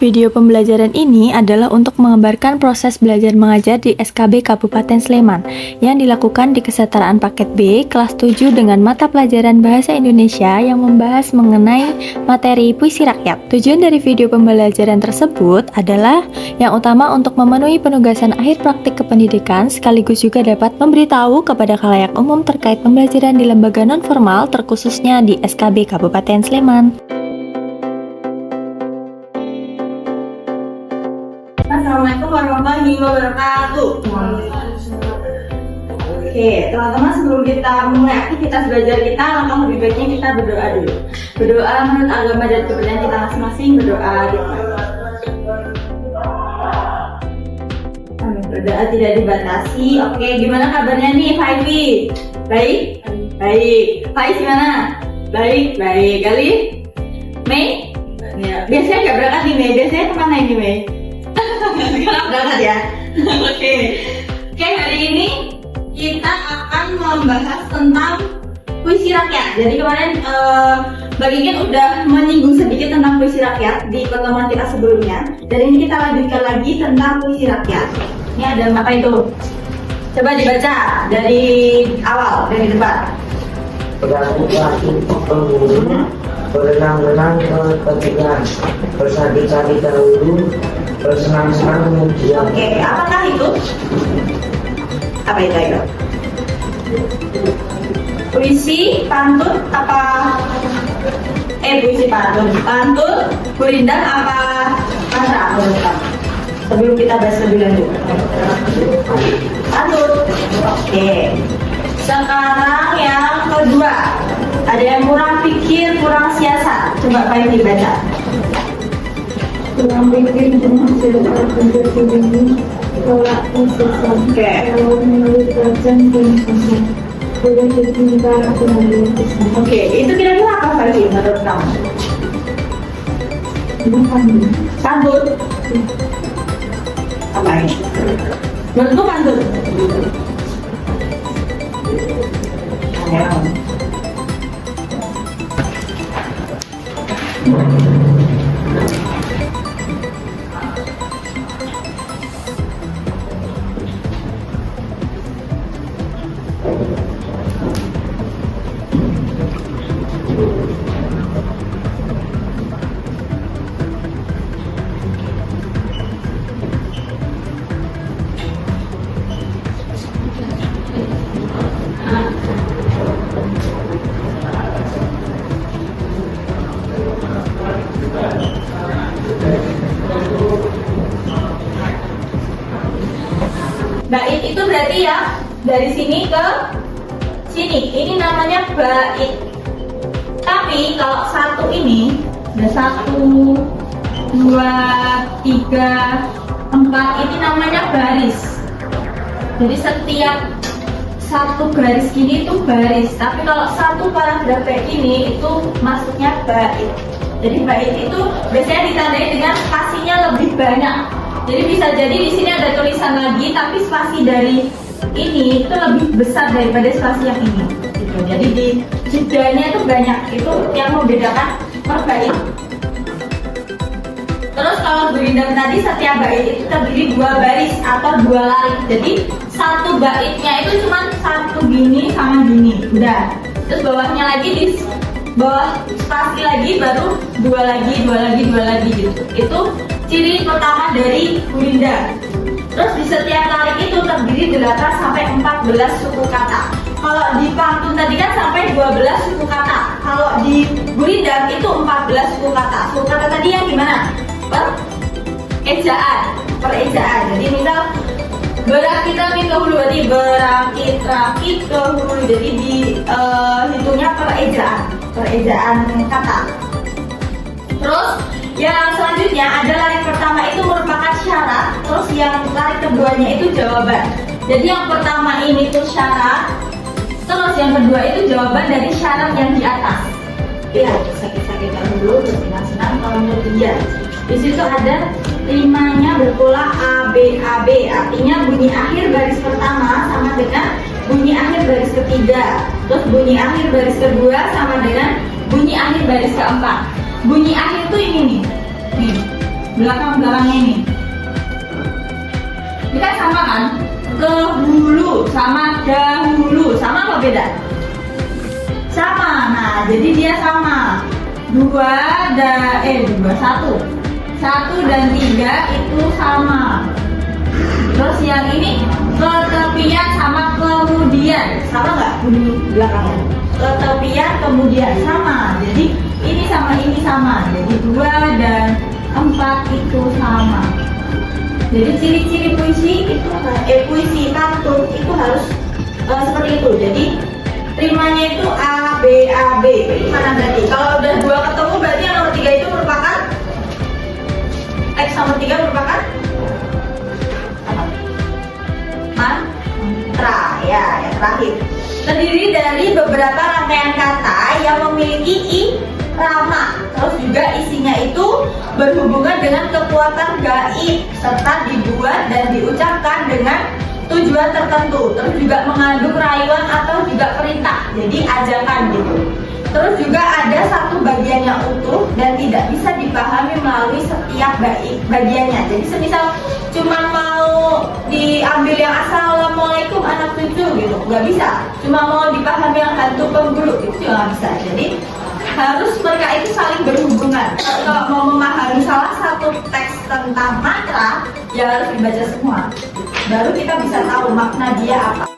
Video pembelajaran ini adalah untuk menggambarkan proses belajar mengajar di SKB Kabupaten Sleman yang dilakukan di kesetaraan paket B kelas 7 dengan mata pelajaran Bahasa Indonesia yang membahas mengenai materi puisi rakyat. Tujuan dari video pembelajaran tersebut adalah yang utama untuk memenuhi penugasan akhir praktik kependidikan sekaligus juga dapat memberitahu kepada khalayak umum terkait pembelajaran di lembaga non-formal terkhususnya di SKB Kabupaten Sleman. Assalamualaikum warahmatullahi wabarakatuh. Oke, teman-teman, sebelum kita mulai aktivitas belajar kita, langkah lebih baiknya kita berdoa dulu. Berdoa menurut agama dan kepercayaan kita masing-masing. Berdoa gitu. Berdoa tidak dibatasi. Oke, gimana kabarnya nih, Faifi? Baik? Baik. Faiz gimana? Baik, baik. Kali? Mei? Ya, biasanya nggak berangkat nih, Mei. Biasanya kemana ini, Mei? Sekarang berangkat ya. Oke, hari ini kita akan membahas tentang puisi rakyat. Jadi kemarin Mbak Gigit udah menyinggung sedikit tentang puisi rakyat di pertemuan kita sebelumnya. Dan ini kita lanjutkan lagi tentang puisi rakyat. Ini ada apa itu? Coba dibaca dari awal, dari depan. Berenang-renang ke ketiga, bersadi-sadi dahulu, bersenang-senang kemudian. Oke, apakah itu? Apa itu? Puisi, pantun, apa? Puisi pantun, gurindam apa? Mantra, sebelum kita bahas lebih lanjut. Pantun. Oke. Sekarang yang kedua. Ada yang kurang pikir, kurang siasat. Coba Pak Yudi baca. Kurang pikir, kurang siasat, untuk ini tolak sesat. Oke. Kalau menurut wajan dan sesat, boleh ditinggal atau sesat. Oke, itu kira-kira apa Pak Yudi menurut kamu? Pantun. Pantun. Apa ini? Menurutku pantun. Ayo. Bait itu berarti ya dari sini ke sini. Ini namanya bait. Tapi kalau satu ini ada 1, 2, 3, 4 ini namanya baris. Jadi setiap satu garis gini itu baris. Tapi kalau satu paragraf kayak gini itu masuknya bait. Jadi bait itu biasanya ditandai dengan spasinya lebih banyak. Jadi bisa jadi di sini ada tulisan lagi, tapi spasi dari ini itu lebih besar daripada spasi yang ini. Gitu. Jadi di jedanya itu banyak, itu yang membedakan per bait. Terus kalau gurindam tadi setiap bait itu terdiri 2 baris atau 2 lari. Jadi satu baitnya itu cuma satu gini sama gini, udah. Terus bawahnya lagi di bawah spasi lagi baru 2 lagi gitu. Itu ciri pertama dari gurindam. Terus di setiap larik itu terdiri 8 sampai 14 suku kata. Kalau di pantun tadi kan sampai 12 suku kata. Kalau di gurindam itu 14 suku kata. Suku kata tadi yang gimana? Perejaan. Jadi misal berakit-rakit ke hulu, berarti berakit-rakit ke hulu. Jadi di hitungnya perejaan kata. Terus yang selanjutnya ada larik pertama itu merupakan syarat, terus yang larik keduanya itu jawaban. Jadi yang pertama ini tuh syarat, terus yang kedua itu jawaban dari syarat yang di atas. Ya, sakit-sakit dulu, bersenang-senang kalau menurut dia. Di situ ada rimanya berpola A B, artinya bunyi akhir baris pertama sama dengan bunyi akhir baris ketiga, terus bunyi akhir baris kedua sama dengan bunyi akhir baris keempat. Bunyi akhir tuh ini nih. belakang-belakangnya ini. Ini kan sama kan? Ke hulu sama dahulu, sama apa beda? Sama. Nah, jadi dia sama. Satu dan tiga itu sama. Terus yang ini ketepian sama kemudian, sama nggak bunyi belakangnya? Ketepian kemudian sama. Jadi ini sama ini sama. Jadi 2 dan 4 itu sama. Jadi ciri-ciri puisi itu puisi pantun itu harus seperti itu. Jadi rimanya itu A B A B. Mana berarti? Kalau udah 2 ketemu berarti yang nomor 3 itu merupakan X nomor 3 merupakan mantra ya, yang terakhir. Terdiri dari beberapa rangkaian kata yang memiliki irama. Terus juga isinya itu berhubungan dengan kekuatan gaib serta dibuat dan diucapkan dengan tujuan tertentu. Terus juga mengandung rayuan atau juga perintah. Jadi ajakan gitu. Terus juga ada satu bagian yang utuh dan tidak bisa dipahami melalui setiap bagiannya. Jadi semisal cuma mau diambil yang assalamualaikum anak cucu gitu, nggak bisa. Cuma mau dipahami yang hantu penggulu itu juga nggak bisa. Jadi harus mereka itu saling berhubungan. Kalau mau memahami salah satu teks tentang mantra, ya harus dibaca semua. Baru kita bisa tahu makna dia apa.